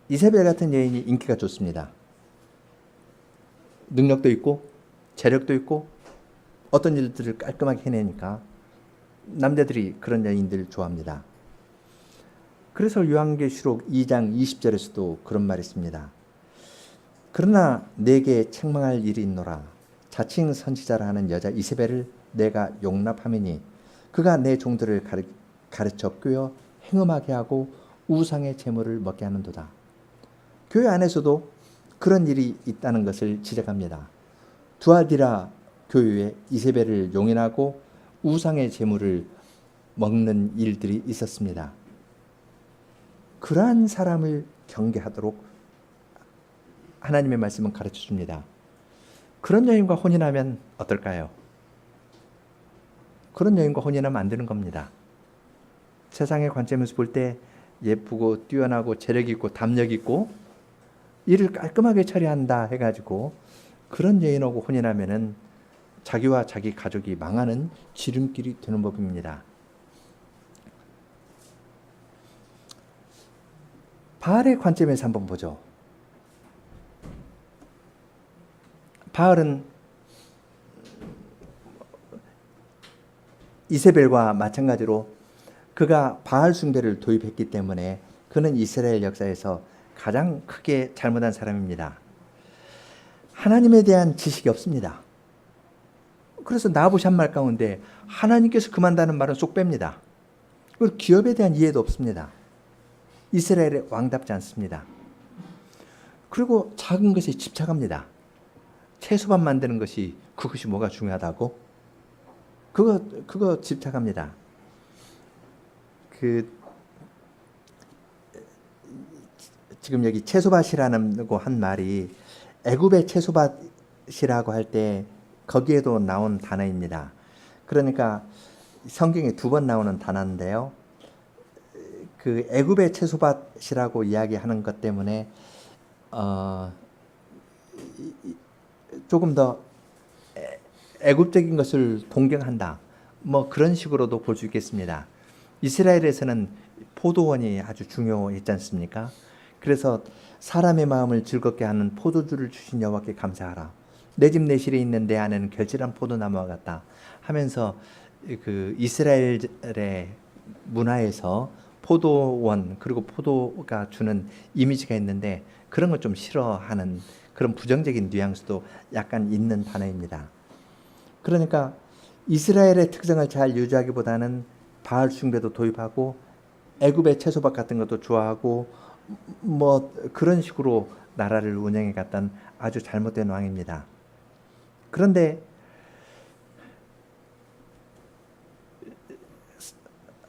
이세벨 같은 여인이 인기가 좋습니다. 능력도 있고 재력도 있고 어떤 일들을 깔끔하게 해내니까 남자들이 그런 여인들을 좋아합니다. 그래서 요한계시록 2장 20절에서도 그런 말이 있습니다. 그러나 내게 책망할 일이 있노라. 자칭 선지자라 하는 여자 이세벨을 내가 용납하미니 그가 내 종들을 가르쳐 꿰어 행음하게 하고 우상의 제물을 먹게 하는도다. 교회 안에서도 그런 일이 있다는 것을 지적합니다. 두아디라 교회에 이세벨을 용인하고 우상의 제물을 먹는 일들이 있었습니다. 그러한 사람을 경계하도록 하나님의 말씀은 가르쳐 줍니다. 그런 여인과 혼인하면 어떨까요? 그런 여인과 혼인하면 안 되는 겁니다. 세상의 관점에서 볼 때 예쁘고 뛰어나고 재력 있고 담력 있고 일을 깔끔하게 처리한다 해가지고 그런 여인하고 혼인하면은 자기와 자기 가족이 망하는 지름길이 되는 법입니다. 바알의 관점에서 한번 보죠. 바알은 이세벨과 마찬가지로 그가 바알 숭배를 도입했기 때문에 그는 이스라엘 역사에서 가장 크게 잘못한 사람입니다. 하나님에 대한 지식이 없습니다. 그래서 나봇이 한 말 가운데 하나님께서 그만다는 말은 쏙 뺍니다. 그리고 기업에 대한 이해도 없습니다. 이스라엘의 왕답지 않습니다. 그리고 작은 것에 집착합니다. 채소밥 만드는 것이 그것이 뭐가 중요하다고? 그거 집착합니다. 지금 여기 채소밭이라는 거 한 말이 애굽의 채소밭이라고 할 때 거기에도 나온 단어입니다. 그러니까 성경에 2번 나오는 단어인데요. 그 애굽의 채소밭이라고 이야기하는 것 때문에 조금 더 애굽적인 것을 동경한다. 뭐 그런 식으로도 볼 수 있겠습니다. 이스라엘에서는 포도원이 아주 중요했지 않습니까? 그래서 사람의 마음을 즐겁게 하는 포도주를 주신 여호와께 감사하라. 내 집 내실에 있는 내 안에는 결실한 포도나무와 같다 하면서 그 이스라엘의 문화에서 포도원 그리고 포도가 주는 이미지가 있는데 그런 걸 좀 싫어하는 그런 부정적인 뉘앙스도 약간 있는 단어입니다. 그러니까 이스라엘의 특성을 잘 유지하기보다는 바알 숭배도 도입하고 애굽의 채소밭 같은 것도 좋아하고 뭐 그런 식으로 나라를 운영해 갔던 아주 잘못된 왕입니다. 그런데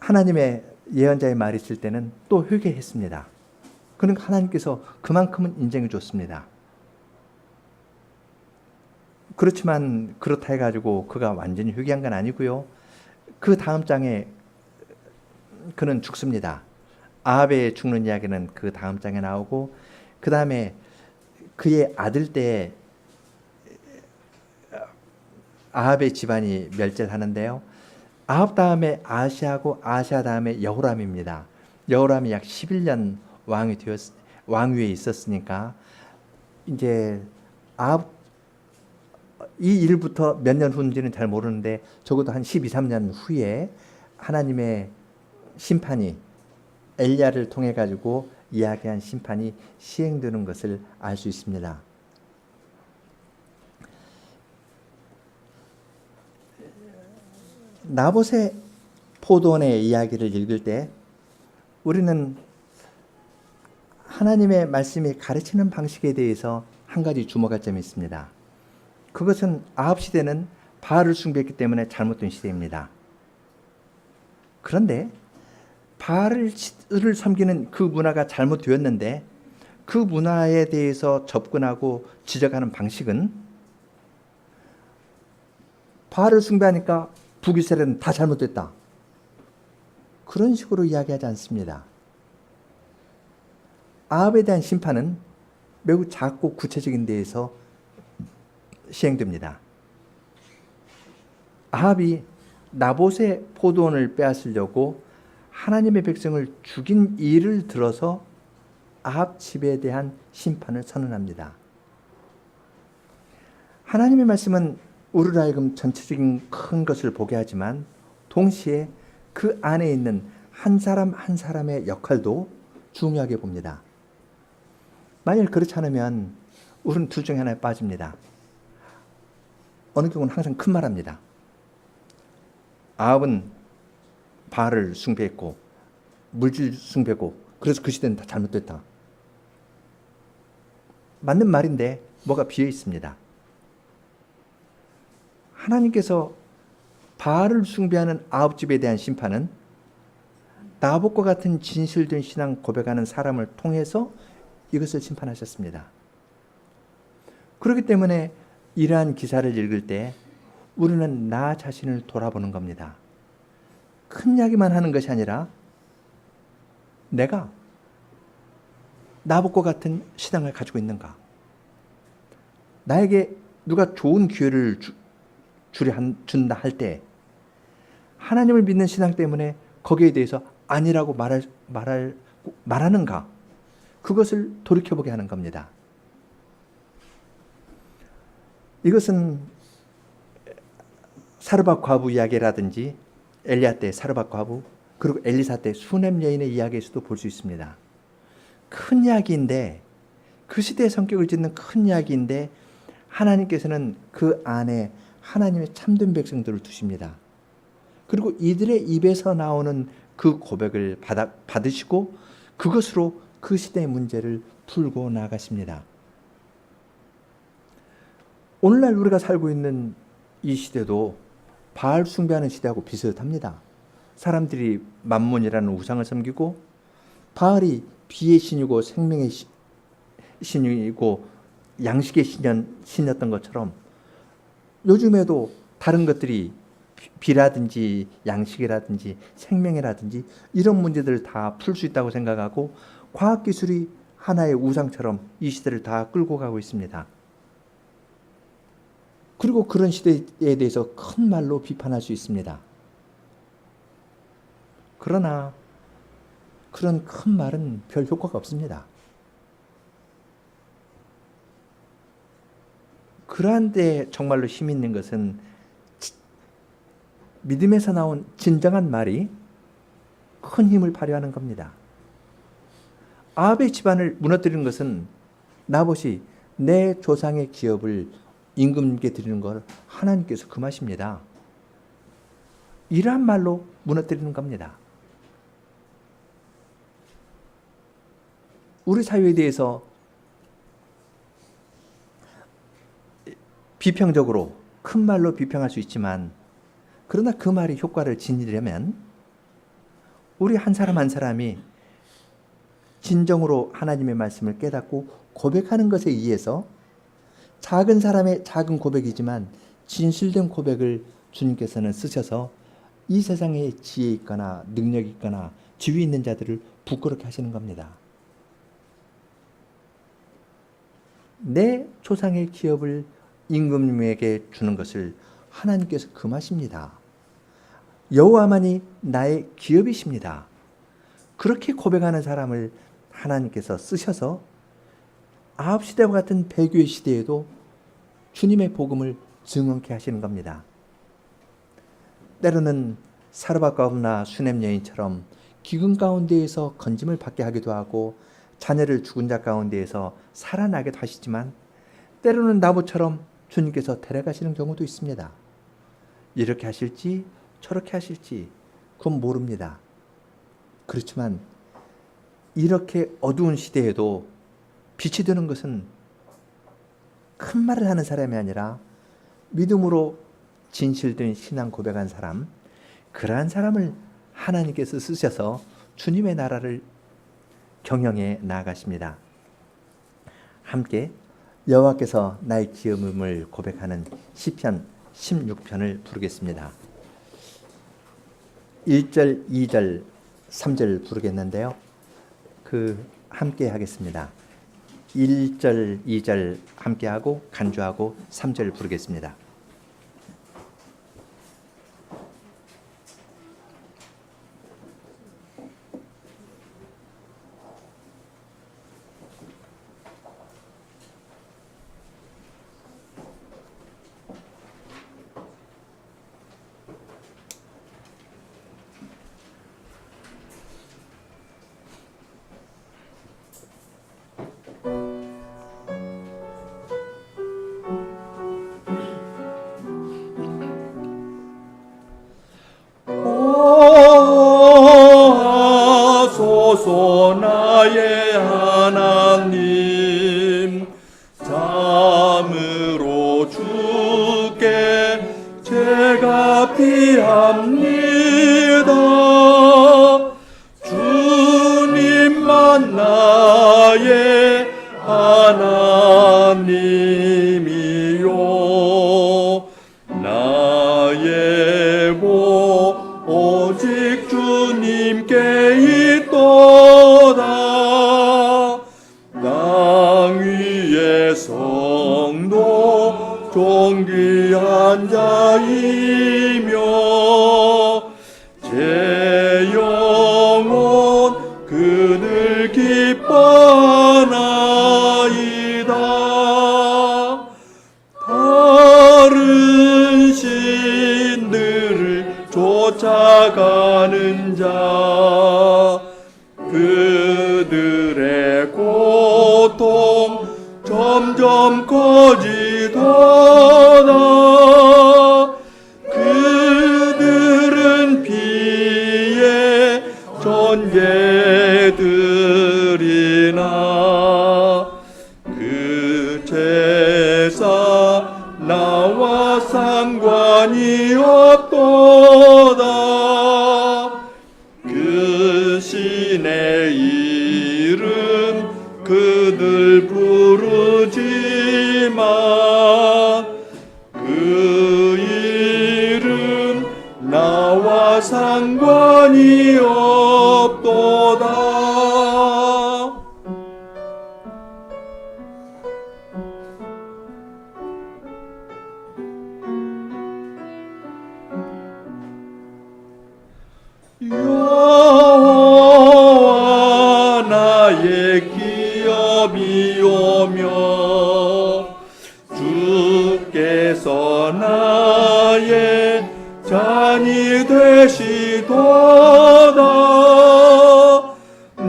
하나님의 예언자의 말이 있을 때는 또 회개했습니다. 그러니까 하나님께서 그만큼은 인정해 줬습니다. 그렇지만 그렇다 해가지고 그가 완전히 회개한 건 아니고요. 그 다음 장에 그는 죽습니다. 아합의 죽는 이야기는 그 다음 장에 나오고, 그 다음에 그의 아들 때 아합의 집안이 멸절을 하는데요. 아합 다음에 아하시아고 아하시아 다음에 여호람입니다. 여호람이 약 11년 왕위에 있었으니까 이제 아합 이 일부터 몇 년 후인지는 잘 모르는데 적어도 한 12, 13년 후에 하나님의 심판이 엘리야를 통해 가지고 이야기한 심판이 시행되는 것을 알 수 있습니다. 나봇의 포도원의 이야기를 읽을 때 우리는 하나님의 말씀이 가르치는 방식에 대해서 한 가지 주목할 점이 있습니다. 그것은 아합 시대는 바알을 숭배했기 때문에 잘못된 시대입니다. 그런데 바알을 섬기는 그 문화가 잘못되었는데 그 문화에 대해서 접근하고 지적하는 방식은 바알을 숭배하니까 북이스라엘은 다 잘못됐다, 그런 식으로 이야기하지 않습니다. 아합에 대한 심판은 매우 작고 구체적인 데에서 시행됩니다. 아합이 나봇의 포도원을 빼앗으려고 하나님의 백성을 죽인 일을 들어서 아합 집에 대한 심판을 선언합니다. 하나님의 말씀은 우리로 하여금 전체적인 큰 것을 보게 하지만 동시에 그 안에 있는 한 사람 한 사람의 역할도 중요하게 봅니다. 만일 그렇지 않으면 우리는 둘 중에 하나에 빠집니다. 어느 경우는 항상 큰 말합니다. 아합은 바알을 숭배했고 물질 숭배고 그래서 그 시대는 다 잘못됐다. 맞는 말인데 뭐가 비어 있습니다. 하나님께서 바알을 숭배하는 아합 집에 대한 심판은 나봇과 같은 진실된 신앙 고백하는 사람을 통해서 이것을 심판하셨습니다. 그렇기 때문에 이러한 기사를 읽을 때 우리는 나 자신을 돌아보는 겁니다. 큰 이야기만 하는 것이 아니라 내가 나봇과 같은 신앙을 가지고 있는가? 나에게 누가 좋은 기회를 준다 할 때 하나님을 믿는 신앙 때문에 거기에 대해서 아니라고 말하는가? 그것을 돌이켜보게 하는 겁니다. 이것은 사르밧 과부 이야기라든지 엘리야 때 사르밧 과부, 그리고 엘리사 때 수넴 여인의 이야기에서도 볼 수 있습니다. 큰 이야기인데, 그 시대의 성격을 짓는 큰 이야기인데 하나님께서는 그 안에 하나님의 참된 백성들을 두십니다. 그리고 이들의 입에서 나오는 그 고백을 받으시고 그것으로 그 시대의 문제를 풀고 나가십니다. 오늘날 우리가 살고 있는 이 시대도 바알 숭배하는 시대하고 비슷합니다. 사람들이 만몬이라는 우상을 섬기고 바알이 비의 신이고 생명의 신이고 양식의 신이었던 것처럼 요즘에도 다른 것들이 비라든지 양식이라든지 생명이라든지 이런 문제들을 다 풀 수 있다고 생각하고 과학기술이 하나의 우상처럼 이 시대를 다 끌고 가고 있습니다. 그리고 그런 시대에 대해서 큰 말로 비판할 수 있습니다. 그러나 그런 큰 말은 별 효과가 없습니다. 그러한 데 정말로 힘 있는 것은 믿음에서 나온 진정한 말이 큰 힘을 발휘하는 겁니다. 아합의 집안을 무너뜨리는 것은 나봇이 내 조상의 기업을 임금님께 드리는 걸 하나님께서 금하십니다. 이러한 말로 무너뜨리는 겁니다. 우리 사회에 대해서 비평적으로 큰 말로 비평할 수 있지만, 그러나 그 말이 효과를 지니려면 우리 한 사람 한 사람이 진정으로 하나님의 말씀을 깨닫고 고백하는 것에 의해서 작은 사람의 작은 고백이지만 진실된 고백을 주님께서는 쓰셔서 이 세상에 지혜 있거나 능력 있거나 지위 있는 자들을 부끄럽게 하시는 겁니다. 내 조상의 기업을 임금님에게 주는 것을 하나님께서 금하십니다. 여호와만이 나의 기업이십니다. 그렇게 고백하는 사람을 하나님께서 쓰셔서 아합시대와 같은 배교의 시대에도 주님의 복음을 증언케 하시는 겁니다. 때로는 사르밧과 음나 수넴 여인처럼 기근 가운데에서 건짐을 받게 하기도 하고 자녀를 죽은 자 가운데에서 살아나기도 하시지만, 때로는 나무처럼 주님께서 데려가시는 경우도 있습니다. 이렇게 하실지 저렇게 하실지 그건 모릅니다. 그렇지만 이렇게 어두운 시대에도 빛이 되는 것은 큰 말을 하는 사람이 아니라 믿음으로 진실된 신앙 고백한 사람, 그러한 사람을 하나님께서 쓰셔서 주님의 나라를 경영해 나아가십니다. 함께 여호와께서 나의 기업임을 고백하는 시편 16편을 부르겠습니다. 1절, 2절, 3절 부르겠는데요. 함께 하겠습니다. 1절, 2절 함께 하고 간주하고 3절 부르겠습니다. 하소서 나의 하나님, 참으로 주께 제가 피합니다. 주님만 나의 하나님이요, 나의 복 오직 주님께 있도다. 땅 위의 성도 존귀한 자이며 제 영혼 그를 기뻐하나이다. 다른 신들을 쫓아가는 자, 그들의 고통 점점 커지도다. 그들은 피의 존재들이나 그 제사 나와 상관이 없도다. 그 신의 이름 그들 부르지만 그 이름 나와 상관이 없도다. 여호와 나의 기업이오며 주께서 나의 잔이 되시도다.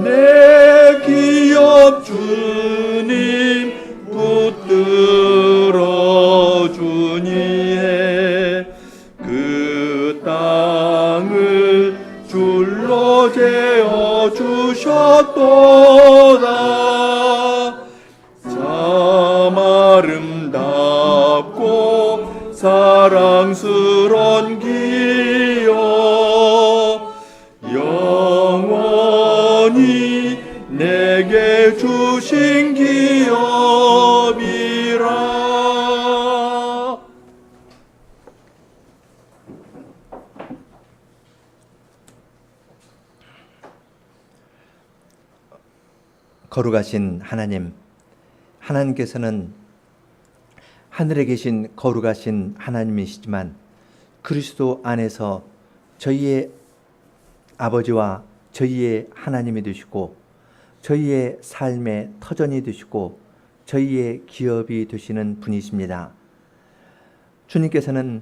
내 기업 주님 붙들어 주니에 그 땅을 줄로 재어 주셨도다. 참 아름답고 영광스런 기업 영원히 내게 주신 기업이라. 거룩하신 하나님, 하나님께서는 하늘에 계신 거룩하신 하나님이시지만 그리스도 안에서 저희의 아버지와 저희의 하나님이 되시고 저희의 삶의 터전이 되시고 저희의 기업이 되시는 분이십니다. 주님께서는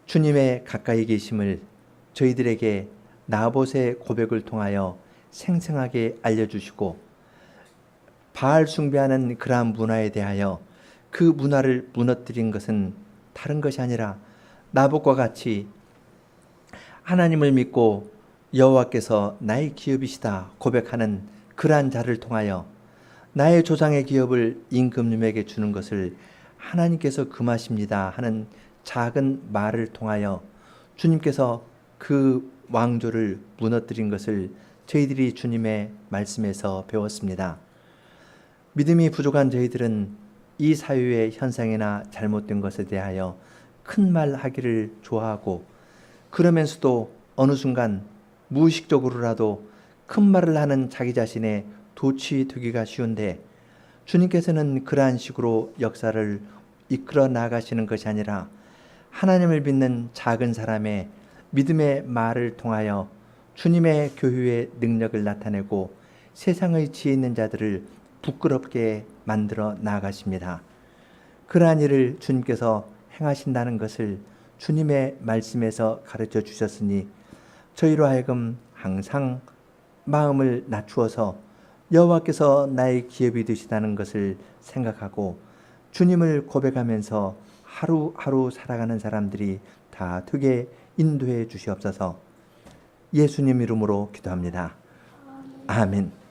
주님의 가까이 계심을 저희들에게 나봇의 고백을 통하여 생생하게 알려주시고 바알 숭배하는 그러한 문화에 대하여 그 문화를 무너뜨린 것은 다른 것이 아니라 나봇과 같이 하나님을 믿고 여호와께서 나의 기업이시다 고백하는 그러한 자를 통하여 나의 조상의 기업을 임금님에게 주는 것을 하나님께서 금하십니다 하는 작은 말을 통하여 주님께서 그 왕조를 무너뜨린 것을 저희들이 주님의 말씀에서 배웠습니다. 믿음이 부족한 저희들은 이 사회의 현상이나 잘못된 것에 대하여 큰 말 하기를 좋아하고 그러면서도 어느 순간 무의식적으로라도 큰 말을 하는 자기 자신에 도취되기가 쉬운데 주님께서는 그러한 식으로 역사를 이끌어 나가시는 것이 아니라 하나님을 믿는 작은 사람의 믿음의 말을 통하여 주님의 교회의 능력을 나타내고 세상의 지혜 있는 자들을 부끄럽게 만들어 나가십니다. 그러한 일을 주님께서 행하신다는 것을 주님의 말씀에서 가르쳐 주셨으니 저희로 하여금 항상 마음을 낮추어서 여호와께서 나의 기업이 되시다는 것을 생각하고 주님을 고백하면서 하루하루 살아가는 사람들이 다 되게 인도해 주시옵소서. 예수님 이름으로 기도합니다. 아멘.